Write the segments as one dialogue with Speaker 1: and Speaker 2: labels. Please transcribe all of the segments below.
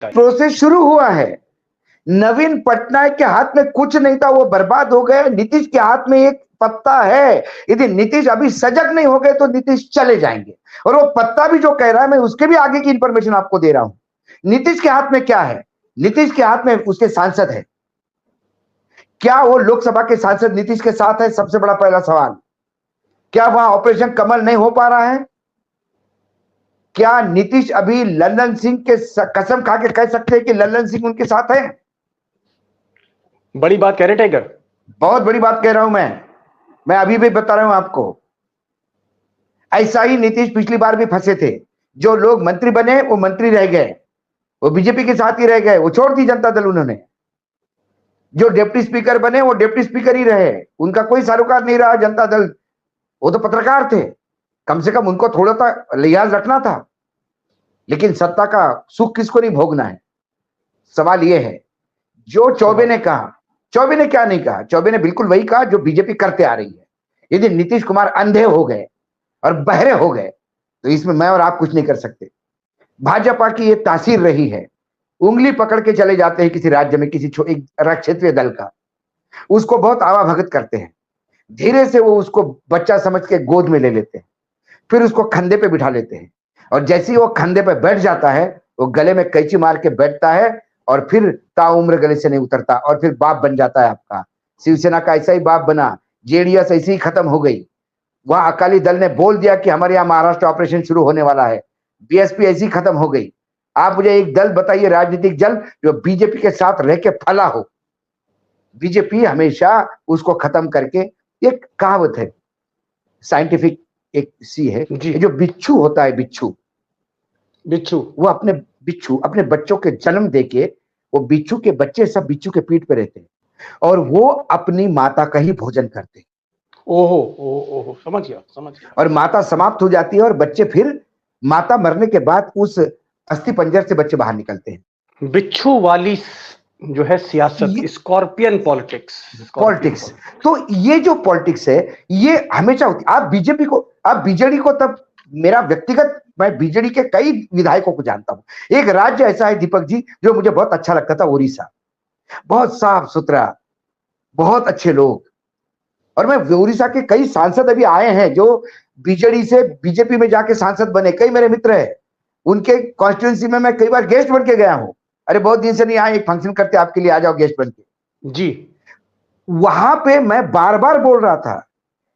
Speaker 1: Process शुरू हुआ है। नवीन पटनायक के हाथ में कुछ नहीं था, वो बर्बाद हो गए। नीतीश के हाथ में एक पत्ता है। यदि नीतीश अभी सजग नहीं हो गए तो नीतीश चले जाएंगे। और वो पत्ता भी जो कह रहा है, मैं उसके भी आगे की इंफॉर्मेशन आपको दे रहा हूं। नीतीश के हाथ में क्या है? नीतीश के हाथ में उसके सांसद है। क्या वो लोकसभा के सांसद नीतीश के साथ है? सबसे बड़ा पहला सवाल। क्या वहां ऑपरेशन कमल नहीं हो पा रहा है? क्या नीतीश अभी लल्लन सिंह के कसम खा के कह सकते हैं कि लल्लन सिंह उनके साथ है?
Speaker 2: बड़ी बात कह रहे टाइगर,
Speaker 1: बहुत बड़ी बात कह रहा हूं मैं अभी भी बता रहा हूं आपको। ऐसा ही नीतीश पिछली बार भी फंसे थे। जो लोग मंत्री बने वो मंत्री रह गए, वो बीजेपी के साथ ही रह गए, वो छोड़ दी जनता दल उन्होंने। जो डिप्टी स्पीकर बने वो डिप्टी स्पीकर ही रहे, उनका कोई सरोकार नहीं रहा जनता दल। वो तो पत्रकार थे, कम से कम उनको थोड़ा सा लिहाज रखना था। लेकिन सत्ता का सुख किसको नहीं भोगना है? सवाल यह है। जो चौबे ने कहा, चौबे ने क्या नहीं कहा? चौबे ने बिल्कुल वही कहा जो बीजेपी करते आ रही है। यदि नीतीश कुमार अंधे हो गए और बहरे हो गए तो इसमें मैं और आप कुछ नहीं कर सकते। भाजपा की ये तासीर रही है, उंगली पकड़ के चले जाते हैं किसी राज्य में, किसी क्षेत्रीय दल का, उसको बहुत आवाभगत करते हैं। धीरे से वो उसको बच्चा समझ के गोद में ले लेते हैं, फिर उसको कंधे पे बिठा लेते हैं। और जैसे ही वो कंधे पे बैठ जाता है, वो गले में कैंची मार के बैठता है और फिर ताउम्र गले से नहीं उतरता, और फिर बाप बन जाता है आपका। शिवसेना का ऐसा ही बाप बना, जेडीएस ऐसी ही खत्म हो गई। वहां अकाली दल ने बोल दिया कि हमारे यहाँ महाराष्ट्र ऑपरेशन शुरू होने वाला है, बीएसपी ऐसी खत्म हो गई। आप मुझे एक दल बताइए, राजनीतिक दल जो बीजेपी के साथ रह के फला हो। बीजेपी हमेशा उसको खत्म करके, एक कहावत है साइंटिफिक, एक सी है, जो बिच्छू होता है, बिच्छू वो अपने बच्चों के जन्म देके, वो बिच्छू के बच्चे सब बिच्छू के पीठ पे रहते हैं और वो अपनी माता का ही भोजन करते हैं।
Speaker 2: ओहो, समझ गया।
Speaker 1: और माता समाप्त हो जाती है और बच्चे फिर माता मरने के बाद उस अस्थि पंजर से बच्चे बाहर निकलते हैं।
Speaker 2: बिच्छू वाली जो है सियासत, स्कॉर्पियन पॉलिटिक्स।
Speaker 1: तो ये जो पॉलिटिक्स है ये हमेशा होती। आप बीजेडी को तब, मेरा व्यक्तिगत, मैं बीजेडी के कई विधायकों को जानता हूं। एक राज्य ऐसा है दीपक जी जो मुझे बहुत अच्छा लगता था, उड़ीसा। बहुत साफ सुथरा, बहुत अच्छे लोग। और मैं उड़ीसा के कई सांसद अभी आए हैं जो बीजेडी से बीजेपी में जाके सांसद बने, कई मेरे मित्र हैं। उनके कॉन्स्टिट्यूंसी में मैं कई बार गेस्ट बन के गया हूं। अरे बहुत दिन से नहीं आए, एक फंक्शन करते आपके लिए, आ जाओ गेस्ट बन के
Speaker 2: जी।
Speaker 1: वहां पे मैं बार बार बोल रहा था,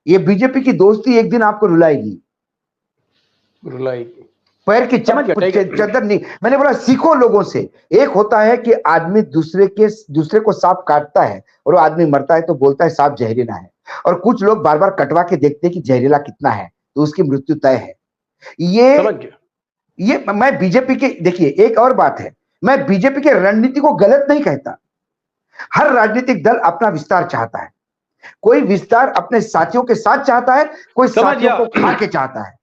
Speaker 1: ये बीजेपी की दोस्ती एक दिन आपको रुलाएगी। पैर की चद्दर नहीं। मैंने बोला सीखो लोगों से। एक होता है कि आदमी दूसरे को सांप काटता है और वो आदमी मरता है तो बोलता है सांप जहरीला है, और कुछ लोग बार बार कटवा के देखते हैं कि जहरीला कितना है, तो उसकी मृत्यु तय है। ये मैं बीजेपी के, देखिए एक और बात है, मैं बीजेपी के रणनीति को गलत नहीं कहता। हर राजनीतिक दल अपना विस्तार चाहता है। कोई विस्तार अपने साथियों के साथ चाहता है, कोई साथियों को खा के चाहता है।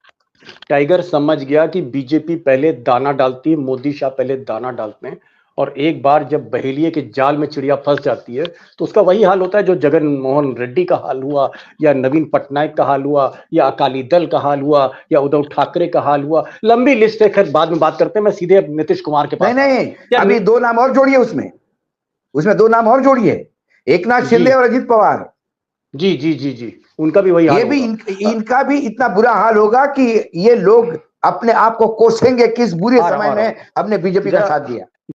Speaker 2: टाइगर समझ गया कि बीजेपी पहले दाना डालती है, मोदी शाह पहले दाना डालते हैं, और एक बार जब बहेलिए के जाल में चिड़िया फंस जाती है तो उसका वही हाल होता है जो जगन मोहन रेड्डी का हाल हुआ, या नवीन पटनायक का हाल हुआ, या अकाली दल का हाल हुआ, या उद्धव ठाकरे का हाल हुआ। लंबी लिस्ट है, खैर बाद में बात करते हैं। मैं सीधे नीतीश कुमार के पास।
Speaker 1: नहीं, अभी दो नाम और जोड़िए उसमें दो नाम और जोड़िए, एकनाथ शिंदे और अजित पवार।
Speaker 2: जी, उनका भी वही हाल
Speaker 1: ये भी इनका भी इतना बुरा हाल होगा कि ये लोग अपने आप को कोसेंगे किस बुरे समय में हमने बीजेपी का साथ दिया।